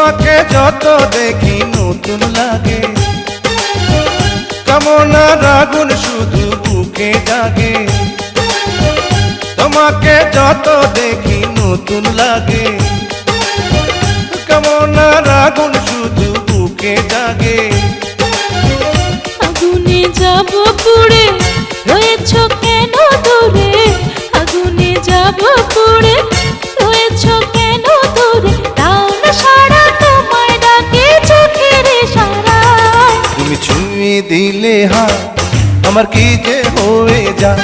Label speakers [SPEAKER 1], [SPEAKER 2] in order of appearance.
[SPEAKER 1] তোমাকে যত দেখি নতুন লাগে, কামনার আগুন শুধু বুকে জাগে। তোমাকে যত দেখি নতুন লাগে, কামনার আগুন শুধু বুকে জাগে।
[SPEAKER 2] আগুনে যাব পুড়ে, রয়েছ কেন দূরে? আগুনে যাব পুড়ে, রয়েছ কেন দূরে? দাও না সারা, তোমায় ডাকে চোখের ইশারায়।
[SPEAKER 1] তুমি ছুঁয়ে দিলে হাত, আমার কি যে হয়ে যায়।